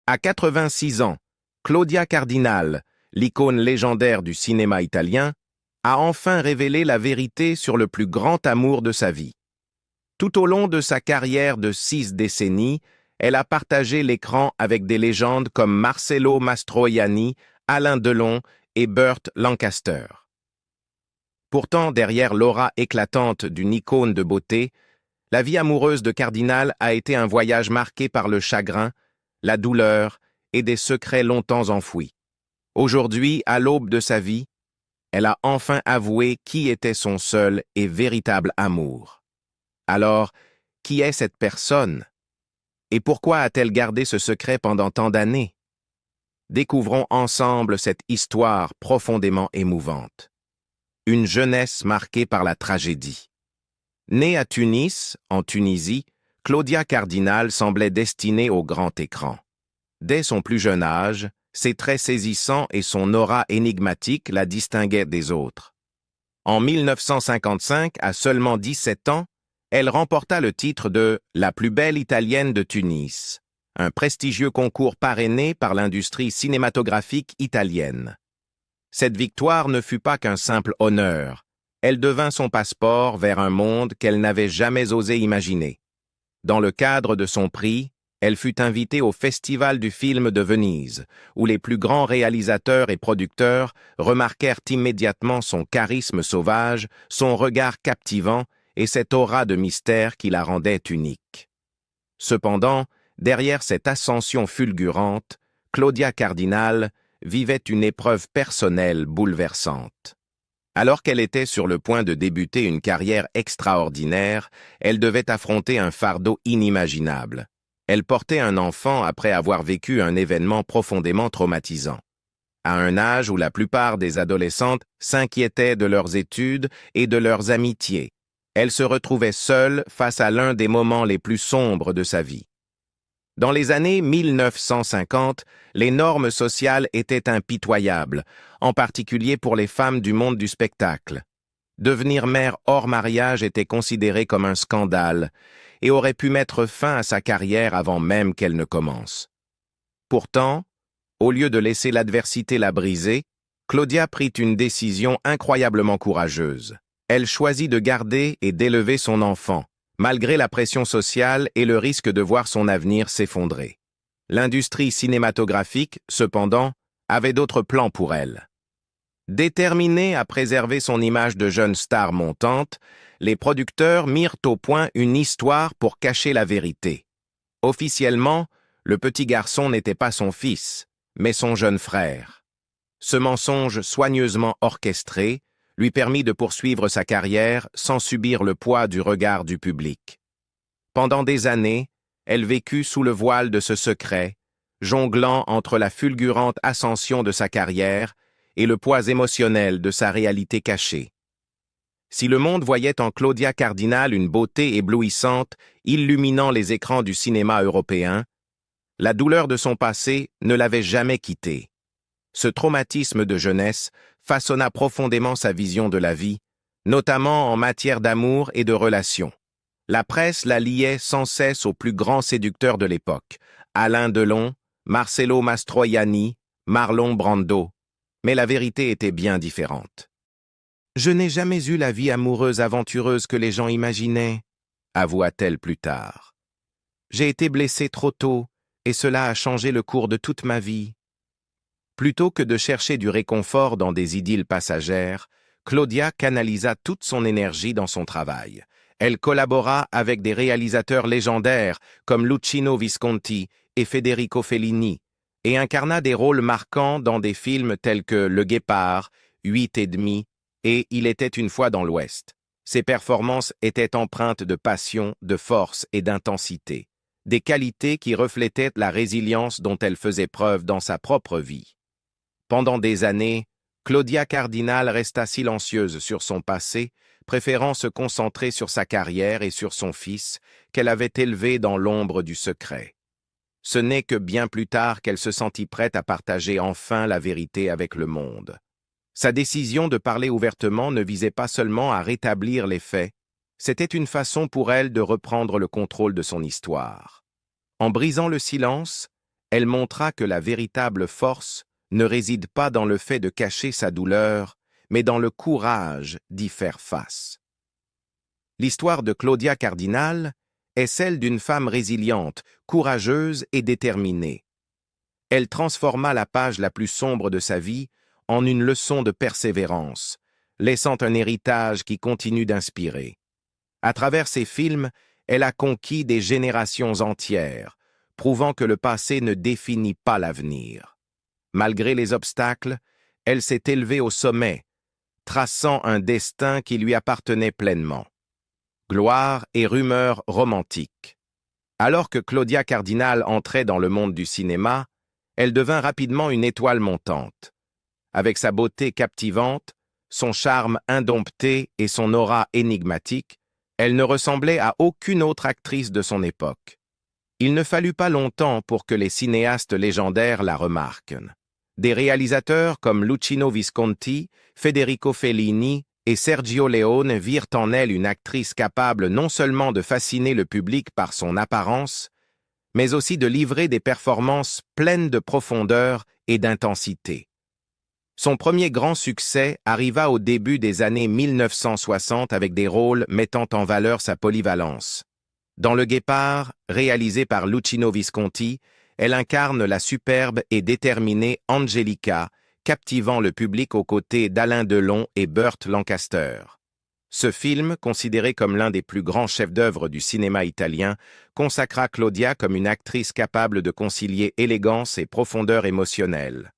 À 86 ans, Claudia Cardinal, l'icône légendaire du cinéma italien, a enfin révélé la vérité sur le plus grand amour de sa vie. Tout au long de sa carrière de 6 décennies, elle a partagé l'écran avec des légendes comme Marcello Mastroianni, Alain Delon et Burt Lancaster. Pourtant, derrière l'aura éclatante d'une icône de beauté, la vie amoureuse de Cardinal a été un voyage marqué par le chagrin, la douleur et des secrets longtemps enfouis. Aujourd'hui, à l'aube de sa vie, elle a enfin avoué qui était son seul et véritable amour. Alors, qui est cette personne? Et pourquoi a-t-elle gardé ce secret pendant tant d'années? Découvrons ensemble cette histoire profondément émouvante. Une jeunesse marquée par la tragédie. Née à Tunis, en Tunisie, Claudia Cardinal semblait destinée au grand écran. Dès son plus jeune âge, ses traits saisissants et son aura énigmatique la distinguaient des autres. En 1955, à seulement 17 ans, elle remporta le titre de « La plus belle italienne de Tunis », un prestigieux concours parrainé par l'industrie cinématographique italienne. Cette victoire ne fut pas qu'un simple honneur, elle devint son passeport vers un monde qu'elle n'avait jamais osé imaginer. Dans le cadre de son prix, elle fut invitée au Festival du film de Venise, où les plus grands réalisateurs et producteurs remarquèrent immédiatement son charisme sauvage, son regard captivant et cette aura de mystère qui la rendait unique. Cependant, derrière cette ascension fulgurante, Claudia Cardinal vivait une épreuve personnelle bouleversante. Alors qu'elle était sur le point de débuter une carrière extraordinaire, elle devait affronter un fardeau inimaginable. Elle portait un enfant après avoir vécu un événement profondément traumatisant. À un âge où la plupart des adolescentes s'inquiétaient de leurs études et de leurs amitiés, elle se retrouvait seule face à l'un des moments les plus sombres de sa vie. Dans les années 1950, les normes sociales étaient impitoyables, en particulier pour les femmes du monde du spectacle. Devenir mère hors mariage était considéré comme un scandale et aurait pu mettre fin à sa carrière avant même qu'elle ne commence. Pourtant, au lieu de laisser l'adversité la briser, Claudia prit une décision incroyablement courageuse. Elle choisit de garder et d'élever son enfant, malgré la pression sociale et le risque de voir son avenir s'effondrer. L'industrie cinématographique, cependant, avait d'autres plans pour elle. Déterminée à préserver son image de jeune star montante, les producteurs mirent au point une histoire pour cacher la vérité. Officiellement, le petit garçon n'était pas son fils, mais son jeune frère. Ce mensonge soigneusement orchestré lui permit de poursuivre sa carrière sans subir le poids du regard du public. Pendant des années, elle vécut sous le voile de ce secret, jonglant entre la fulgurante ascension de sa carrière et le poids émotionnel de sa réalité cachée. Si le monde voyait en Claudia Cardinal une beauté éblouissante, illuminant les écrans du cinéma européen, la douleur de son passé ne l'avait jamais quittée. Ce traumatisme de jeunesse façonna profondément sa vision de la vie, notamment en matière d'amour et de relations. La presse la liait sans cesse aux plus grands séducteurs de l'époque, Alain Delon, Marcello Mastroianni, Marlon Brando. Mais la vérité était bien différente. « Je n'ai jamais eu la vie amoureuse aventureuse que les gens imaginaient », avoua-t-elle plus tard. « J'ai été blessée trop tôt, et cela a changé le cours de toute ma vie. » Plutôt que de chercher du réconfort dans des idylles passagères, Claudia canalisa toute son énergie dans son travail. Elle collabora avec des réalisateurs légendaires comme Luchino Visconti et Federico Fellini et incarna des rôles marquants dans des films tels que Le Guépard, 8 et demi et Il était une fois dans l'Ouest. Ses performances étaient empreintes de passion, de force et d'intensité, des qualités qui reflétaient la résilience dont elle faisait preuve dans sa propre vie. Pendant des années, Claudia Cardinal resta silencieuse sur son passé, préférant se concentrer sur sa carrière et sur son fils, qu'elle avait élevé dans l'ombre du secret. Ce n'est que bien plus tard qu'elle se sentit prête à partager enfin la vérité avec le monde. Sa décision de parler ouvertement ne visait pas seulement à rétablir les faits, c'était une façon pour elle de reprendre le contrôle de son histoire. En brisant le silence, Elle montra que la véritable force ne réside pas dans le fait de cacher sa douleur, mais dans le courage d'y faire face. L'histoire de Claudia Cardinal est celle d'une femme résiliente, courageuse et déterminée. Elle transforma la page la plus sombre de sa vie en une leçon de persévérance, laissant un héritage qui continue d'inspirer. À travers ses films, elle a conquis des générations entières, prouvant que le passé ne définit pas l'avenir. Malgré les obstacles, elle s'est élevée au sommet, traçant un destin qui lui appartenait pleinement. Gloire et rumeurs romantiques. Alors que Claudia Cardinal entrait dans le monde du cinéma, elle devint rapidement une étoile montante. Avec sa beauté captivante, son charme indompté et son aura énigmatique, elle ne ressemblait à aucune autre actrice de son époque. Il ne fallut pas longtemps pour que les cinéastes légendaires la remarquent. Des réalisateurs comme Luchino Visconti, Federico Fellini et Sergio Leone virent en elle une actrice capable non seulement de fasciner le public par son apparence, mais aussi de livrer des performances pleines de profondeur et d'intensité. Son premier grand succès arriva au début des années 1960 avec des rôles mettant en valeur sa polyvalence. Dans Le Guépard, réalisé par Luchino Visconti, elle incarne la superbe et déterminée Angelica, captivant le public aux côtés d'Alain Delon et Burt Lancaster. Ce film, considéré comme l'un des plus grands chefs-d'œuvre du cinéma italien, consacra Claudia comme une actrice capable de concilier élégance et profondeur émotionnelle.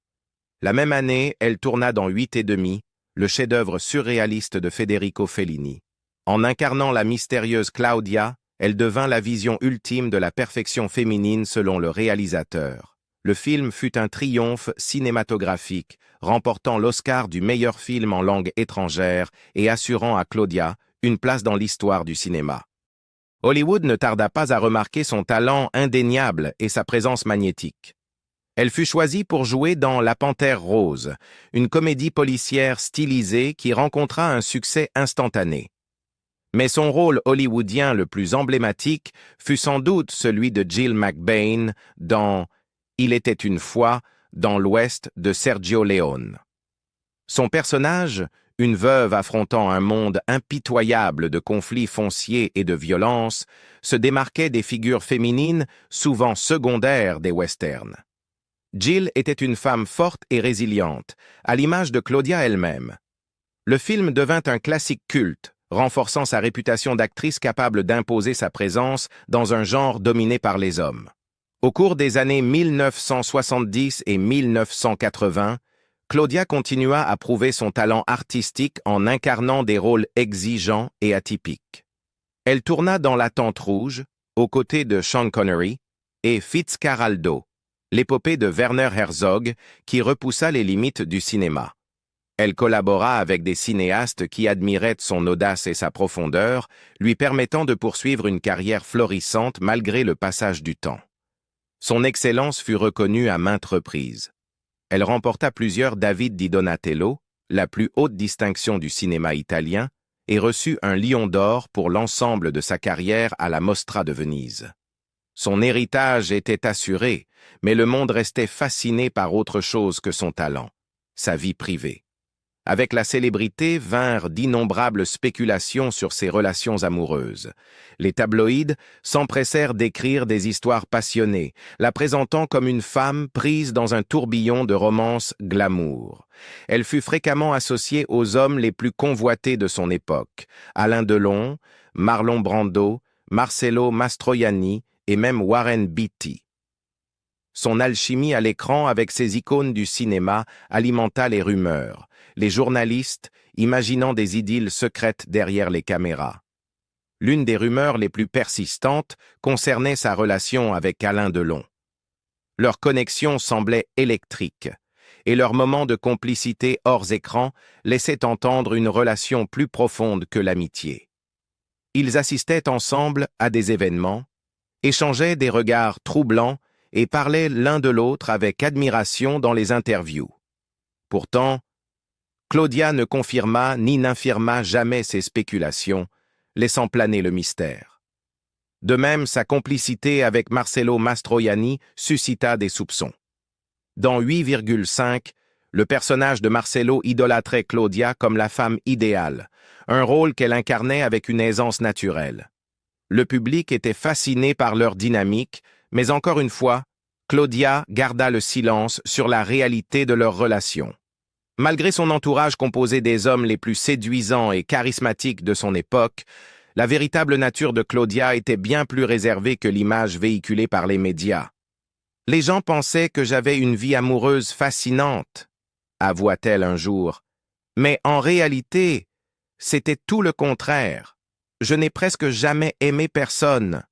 La même année, elle tourna dans 8 et demi, le chef-d'œuvre surréaliste de Federico Fellini. En incarnant la mystérieuse Claudia, elle devint la vision ultime de la perfection féminine selon le réalisateur. Le film fut un triomphe cinématographique, remportant l'Oscar du meilleur film en langue étrangère et assurant à Claudia une place dans l'histoire du cinéma. Hollywood ne tarda pas à remarquer son talent indéniable et sa présence magnétique. Elle fut choisie pour jouer dans La Panthère rose, une comédie policière stylisée qui rencontra un succès instantané. Mais son rôle hollywoodien le plus emblématique fut sans doute celui de Jill McBain dans « Il était une fois » dans l'Ouest de Sergio Leone. Son personnage, une veuve affrontant un monde impitoyable de conflits fonciers et de violence, se démarquait des figures féminines souvent secondaires des westerns. Jill était une femme forte et résiliente, à l'image de Claudia elle-même. Le film devint un classique culte, renforçant sa réputation d'actrice capable d'imposer sa présence dans un genre dominé par les hommes. Au cours des années 1970 et 1980, Claudia continua à prouver son talent artistique en incarnant des rôles exigeants et atypiques. Elle tourna dans La Tente rouge, aux côtés de Sean Connery, et Fitzcarraldo, l'épopée de Werner Herzog qui repoussa les limites du cinéma. Elle collabora avec des cinéastes qui admiraient son audace et sa profondeur, lui permettant de poursuivre une carrière florissante malgré le passage du temps. Son excellence fut reconnue à maintes reprises. Elle remporta plusieurs David di Donatello, la plus haute distinction du cinéma italien, et reçut un Lion d'or pour l'ensemble de sa carrière à la Mostra de Venise. Son héritage était assuré, mais le monde restait fasciné par autre chose que son talent, sa vie privée. Avec la célébrité vinrent d'innombrables spéculations sur ses relations amoureuses. Les tabloïds s'empressèrent d'écrire des histoires passionnées, la présentant comme une femme prise dans un tourbillon de romances glamour. Elle fut fréquemment associée aux hommes les plus convoités de son époque, Alain Delon, Marlon Brando, Marcello Mastroianni et même Warren Beatty. Son alchimie à l'écran avec ses icônes du cinéma alimenta les rumeurs, les journalistes imaginant des idylles secrètes derrière les caméras. L'une des rumeurs les plus persistantes concernait sa relation avec Alain Delon. Leur connexion semblait électrique, et leur moment de complicité hors écran laissait entendre une relation plus profonde que l'amitié. Ils assistaient ensemble à des événements, échangeaient des regards troublants et parlaient l'un de l'autre avec admiration dans les interviews. Pourtant, Claudia ne confirma ni n'infirma jamais ces spéculations, laissant planer le mystère. De même, sa complicité avec Marcello Mastroianni suscita des soupçons. Dans 8,5, le personnage de Marcello idolâtrait Claudia comme la femme idéale, un rôle qu'elle incarnait avec une aisance naturelle. Le public était fasciné par leur dynamique, mais encore une fois, Claudia garda le silence sur la réalité de leur relation. Malgré son entourage composé des hommes les plus séduisants et charismatiques de son époque, la véritable nature de Claudia était bien plus réservée que l'image véhiculée par les médias. « Les gens pensaient que j'avais une vie amoureuse fascinante », avoua-t-elle un jour. Mais en réalité, c'était tout le contraire. Je n'ai presque jamais aimé personne.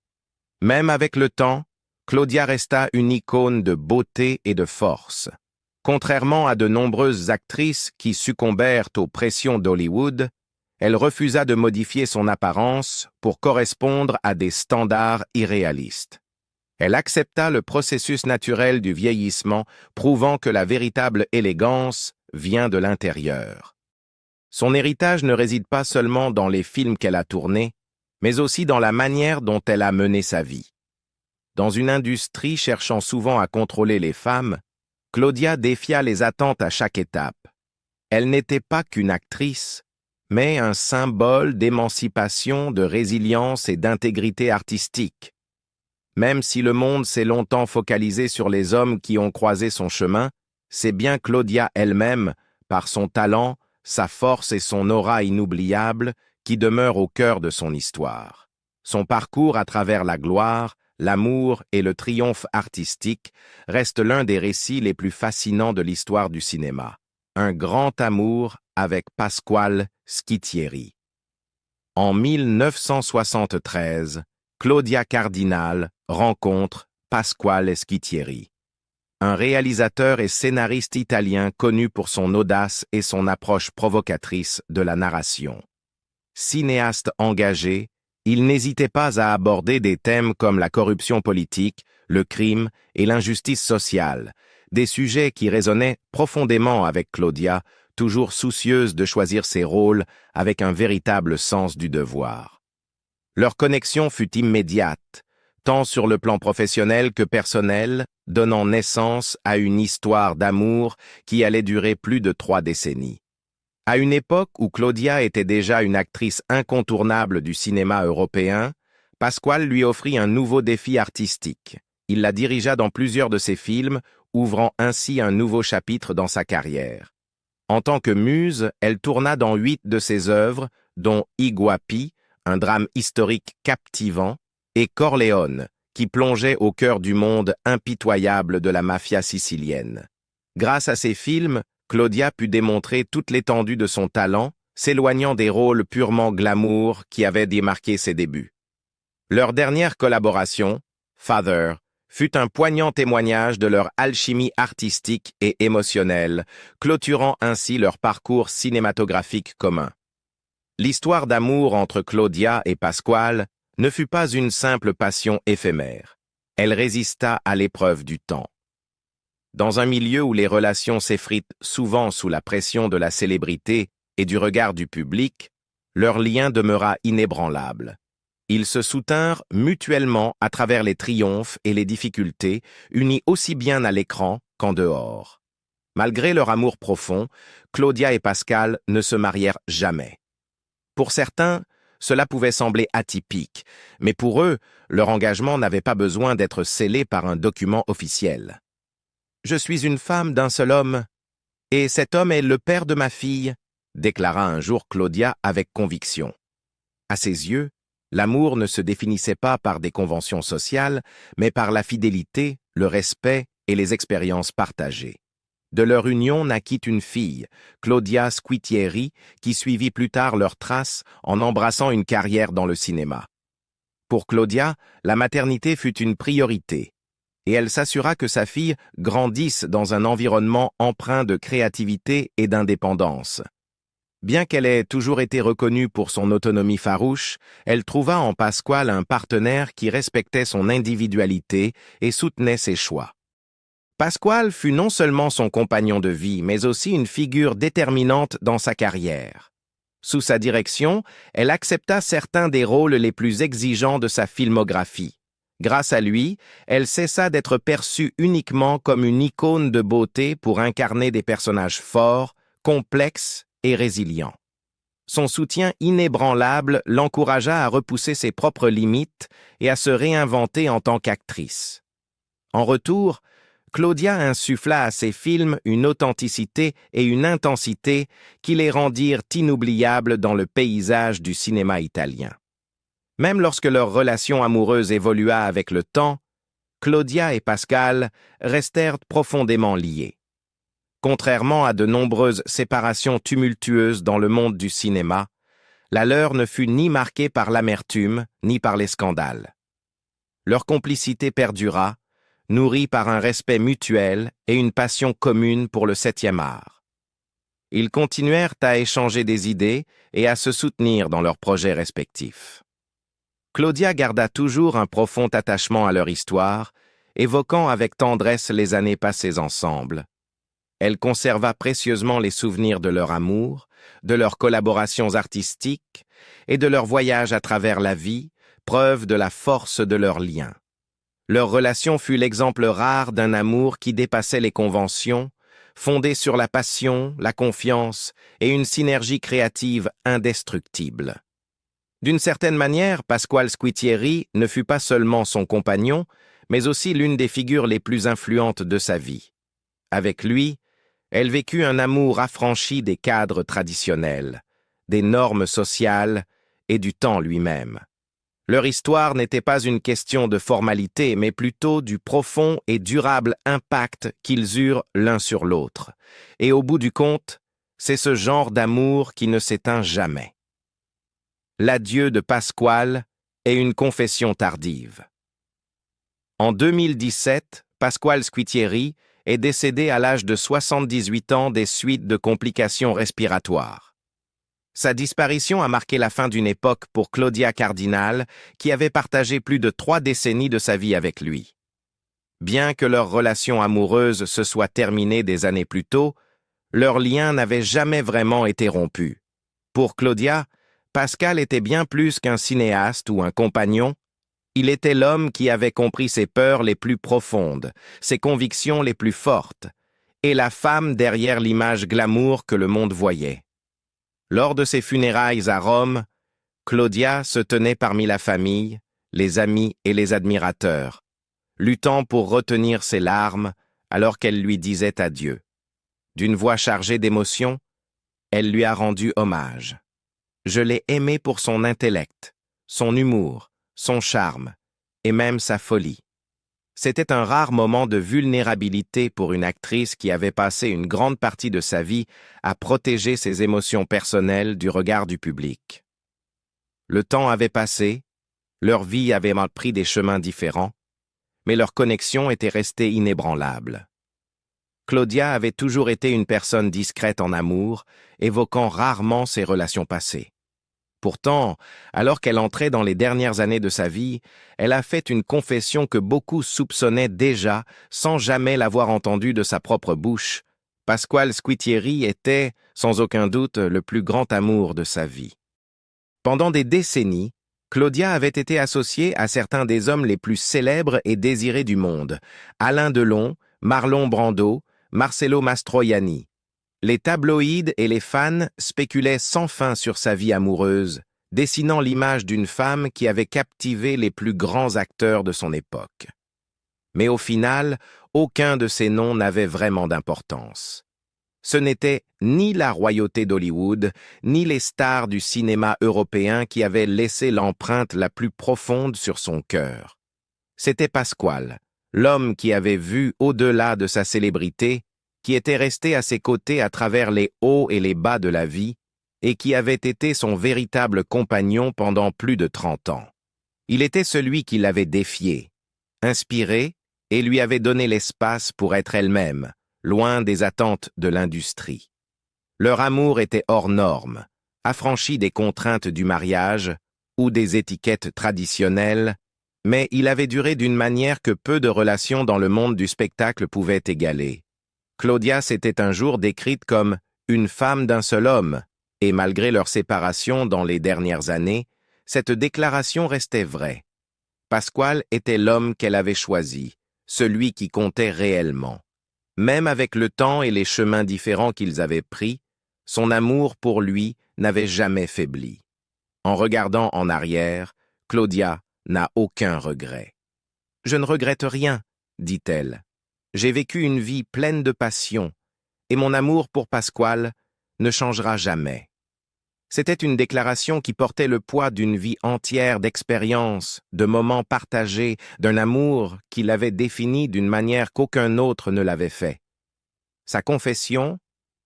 Même avec le temps, Claudia resta une icône de beauté et de force. Contrairement à de nombreuses actrices qui succombèrent aux pressions d'Hollywood, elle refusa de modifier son apparence pour correspondre à des standards irréalistes. Elle accepta le processus naturel du vieillissement, prouvant que la véritable élégance vient de l'intérieur. Son héritage ne réside pas seulement dans les films qu'elle a tournés, mais aussi dans la manière dont elle a mené sa vie. Dans une industrie cherchant souvent à contrôler les femmes, Claudia défia les attentes à chaque étape. Elle n'était pas qu'une actrice, mais un symbole d'émancipation, de résilience et d'intégrité artistique. Même si le monde s'est longtemps focalisé sur les hommes qui ont croisé son chemin, c'est bien Claudia elle-même, par son talent, sa force et son aura inoubliable, qui demeurent au cœur de son histoire. Son parcours à travers la gloire, l'amour et le triomphe artistique reste l'un des récits les plus fascinants de l'histoire du cinéma. Un grand amour avec Pasquale Schittieri. En 1973, Claudia Cardinal rencontre Pasquale Schittieri, un réalisateur et scénariste italien connu pour son audace et son approche provocatrice de la narration. Cinéaste engagé, il n'hésitait pas à aborder des thèmes comme la corruption politique, le crime et l'injustice sociale, des sujets qui résonnaient profondément avec Claudia, toujours soucieuse de choisir ses rôles avec un véritable sens du devoir. Leur connexion fut immédiate, tant sur le plan professionnel que personnel, donnant naissance à une histoire d'amour qui allait durer plus de 3 décennies. À une époque où Claudia était déjà une actrice incontournable du cinéma européen, Pasquale lui offrit un nouveau défi artistique. Il la dirigea dans plusieurs de ses films, ouvrant ainsi un nouveau chapitre dans sa carrière. En tant que muse, elle tourna dans 8 de ses œuvres, dont I Guapi, un drame historique captivant, et Corleone, qui plongeait au cœur du monde impitoyable de la mafia sicilienne. Grâce à ces films, Claudia put démontrer toute l'étendue de son talent, s'éloignant des rôles purement glamour qui avaient démarqué ses débuts. Leur dernière collaboration, Father, fut un poignant témoignage de leur alchimie artistique et émotionnelle, clôturant ainsi leur parcours cinématographique commun. L'histoire d'amour entre Claudia et Pasquale ne fut pas une simple passion éphémère. Elle résista à l'épreuve du temps. Dans un milieu où les relations s'effritent souvent sous la pression de la célébrité et du regard du public, leur lien demeura inébranlable. Ils se soutinrent mutuellement à travers les triomphes et les difficultés, unis aussi bien à l'écran qu'en dehors. Malgré leur amour profond, Claudia et Pasquale ne se marièrent jamais. Pour certains, cela pouvait sembler atypique, mais pour eux, leur engagement n'avait pas besoin d'être scellé par un document officiel. « Je suis une femme d'un seul homme, et cet homme est le père de ma fille », déclara un jour Claudia avec conviction. À ses yeux, l'amour ne se définissait pas par des conventions sociales, mais par la fidélité, le respect et les expériences partagées. De leur union naquit une fille, Claudia Schittieri, qui suivit plus tard leurs traces en embrassant une carrière dans le cinéma. Pour Claudia, la maternité fut une priorité, et elle s'assura que sa fille grandisse dans un environnement empreint de créativité et d'indépendance. Bien qu'elle ait toujours été reconnue pour son autonomie farouche, elle trouva en Pasquale un partenaire qui respectait son individualité et soutenait ses choix. Pasquale fut non seulement son compagnon de vie, mais aussi une figure déterminante dans sa carrière. Sous sa direction, elle accepta certains des rôles les plus exigeants de sa filmographie. Grâce à lui, elle cessa d'être perçue uniquement comme une icône de beauté pour incarner des personnages forts, complexes et résilients. Son soutien inébranlable l'encouragea à repousser ses propres limites et à se réinventer en tant qu'actrice. En retour, Claudia insuffla à ses films une authenticité et une intensité qui les rendirent inoubliables dans le paysage du cinéma italien. Même lorsque leur relation amoureuse évolua avec le temps, Claudia et Pascal restèrent profondément liés. Contrairement à de nombreuses séparations tumultueuses dans le monde du cinéma, la leur ne fut ni marquée par l'amertume ni par les scandales. Leur complicité perdura, nourrie par un respect mutuel et une passion commune pour le 7e art. Ils continuèrent à échanger des idées et à se soutenir dans leurs projets respectifs. Claudia garda toujours un profond attachement à leur histoire, évoquant avec tendresse les années passées ensemble. Elle conserva précieusement les souvenirs de leur amour, de leurs collaborations artistiques et de leur voyage à travers la vie, preuve de la force de leurs liens. Leur relation fut l'exemple rare d'un amour qui dépassait les conventions, fondé sur la passion, la confiance et une synergie créative indestructible. D'une certaine manière, Pasquale Squitieri ne fut pas seulement son compagnon, mais aussi l'une des figures les plus influentes de sa vie. Avec lui, elle vécut un amour affranchi des cadres traditionnels, des normes sociales et du temps lui-même. Leur histoire n'était pas une question de formalité, mais plutôt du profond et durable impact qu'ils eurent l'un sur l'autre. Et au bout du compte, c'est ce genre d'amour qui ne s'éteint jamais. L'adieu de Pasquale est une confession tardive. En 2017, Pasquale Squitieri est décédé à l'âge de 78 ans des suites de complications respiratoires. Sa disparition a marqué la fin d'une époque pour Claudia Cardinal, qui avait partagé plus de 3 décennies de sa vie avec lui. Bien que leur relation amoureuse se soit terminée des années plus tôt, leur lien n'avait jamais vraiment été rompu. Pour Claudia, Pascal était bien plus qu'un cinéaste ou un compagnon. Il était l'homme qui avait compris ses peurs les plus profondes, ses convictions les plus fortes, et la femme derrière l'image glamour que le monde voyait. Lors de ses funérailles à Rome, Claudia se tenait parmi la famille, les amis et les admirateurs, luttant pour retenir ses larmes alors qu'elle lui disait adieu. D'une voix chargée d'émotion, elle lui a rendu hommage. « Je l'ai aimé pour son intellect, son humour, son charme et même sa folie. » C'était un rare moment de vulnérabilité pour une actrice qui avait passé une grande partie de sa vie à protéger ses émotions personnelles du regard du public. Le temps avait passé, leur vie avait mal pris des chemins différents, mais leur connexion était restée inébranlable. Claudia avait toujours été une personne discrète en amour, évoquant rarement ses relations passées. Pourtant, alors qu'elle entrait dans les dernières années de sa vie, elle a fait une confession que beaucoup soupçonnaient déjà, sans jamais l'avoir entendue de sa propre bouche. Pasquale Squitieri était, sans aucun doute, le plus grand amour de sa vie. Pendant des décennies, Claudia avait été associée à certains des hommes les plus célèbres et désirés du monde, Alain Delon, Marlon Brando, Marcello Mastroianni. Les tabloïds et les fans spéculaient sans fin sur sa vie amoureuse, dessinant l'image d'une femme qui avait captivé les plus grands acteurs de son époque. Mais au final, aucun de ces noms n'avait vraiment d'importance. Ce n'était ni la royauté d'Hollywood, ni les stars du cinéma européen qui avaient laissé l'empreinte la plus profonde sur son cœur. C'était Pasquale, l'homme qui avait vu au-delà de sa célébrité, qui était resté à ses côtés à travers les hauts et les bas de la vie, et qui avait été son véritable compagnon pendant plus de 30 ans. Il était celui qui l'avait défié, inspiré, et lui avait donné l'espace pour être elle-même, loin des attentes de l'industrie. Leur amour était hors norme, affranchi des contraintes du mariage ou des étiquettes traditionnelles, mais il avait duré d'une manière que peu de relations dans le monde du spectacle pouvaient égaler. Claudia s'était un jour décrite comme « une femme d'un seul homme », Et malgré leur séparation dans les dernières années, cette déclaration restait vraie. Pasquale était l'homme qu'elle avait choisi, celui qui comptait réellement. Même avec le temps et les chemins différents qu'ils avaient pris, son amour pour lui n'avait jamais faibli. En regardant en arrière, Claudia n'a aucun regret. « Je ne regrette rien, dit-elle. J'ai vécu une vie pleine de passion, et mon amour pour Pasquale ne changera jamais. » C'était une déclaration qui portait le poids d'une vie entière d'expériences, de moments partagés, d'un amour qui l'avait défini d'une manière qu'aucun autre ne l'avait fait. Sa confession,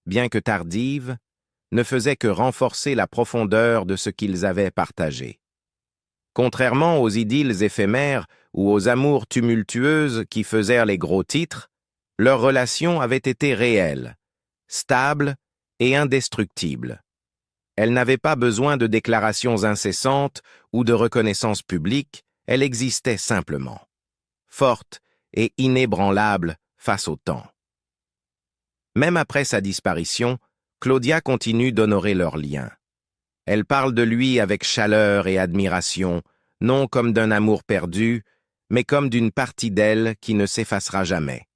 bien que tardive, ne faisait que renforcer la profondeur de ce qu'ils avaient partagé. Contrairement aux idylles éphémères ou aux amours tumultueuses qui faisaient les gros titres, leur relation avait été réelle, stable et indestructible. Elle n'avait pas besoin de déclarations incessantes ou de reconnaissance publique, elle existait simplement, forte et inébranlable face au temps. Même après sa disparition, Claudia continue d'honorer leur lien. Elle parle de lui avec chaleur et admiration, non comme d'un amour perdu, mais comme d'une partie d'elle qui ne s'effacera jamais.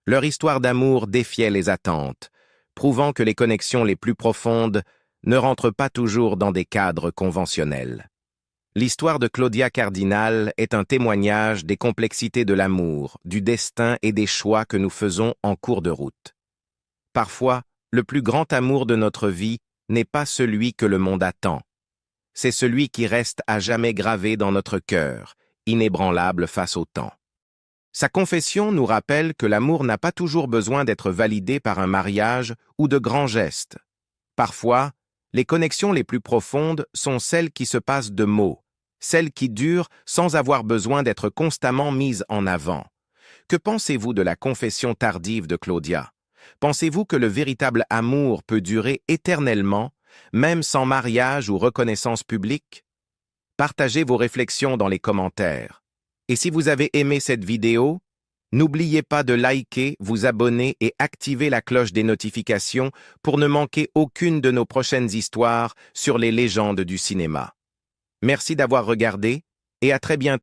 Leur histoire d'amour défiait les attentes, prouvant que les connexions les plus profondes ne rentrent pas toujours dans des cadres conventionnels. L'histoire de Claudia Cardinal est un témoignage des complexités de l'amour, du destin et des choix que nous faisons en cours de route. Parfois, le plus grand amour de notre vie n'est pas celui que le monde attend. C'est celui qui reste à jamais gravé dans notre cœur, inébranlable face au temps. Sa confession nous rappelle que l'amour n'a pas toujours besoin d'être validé par un mariage ou de grands gestes. Parfois, les connexions les plus profondes sont celles qui se passent de mots, celles qui durent sans avoir besoin d'être constamment mises en avant. Que pensez-vous de la confession tardive de Claudia? Pensez-vous que le véritable amour peut durer éternellement, même sans mariage ou reconnaissance publique? Partagez vos réflexions dans les commentaires. Et si vous avez aimé cette vidéo, n'oubliez pas de liker, vous abonner et activer la cloche des notifications pour ne manquer aucune de nos prochaines histoires sur les légendes du cinéma. Merci d'avoir regardé et à très bientôt.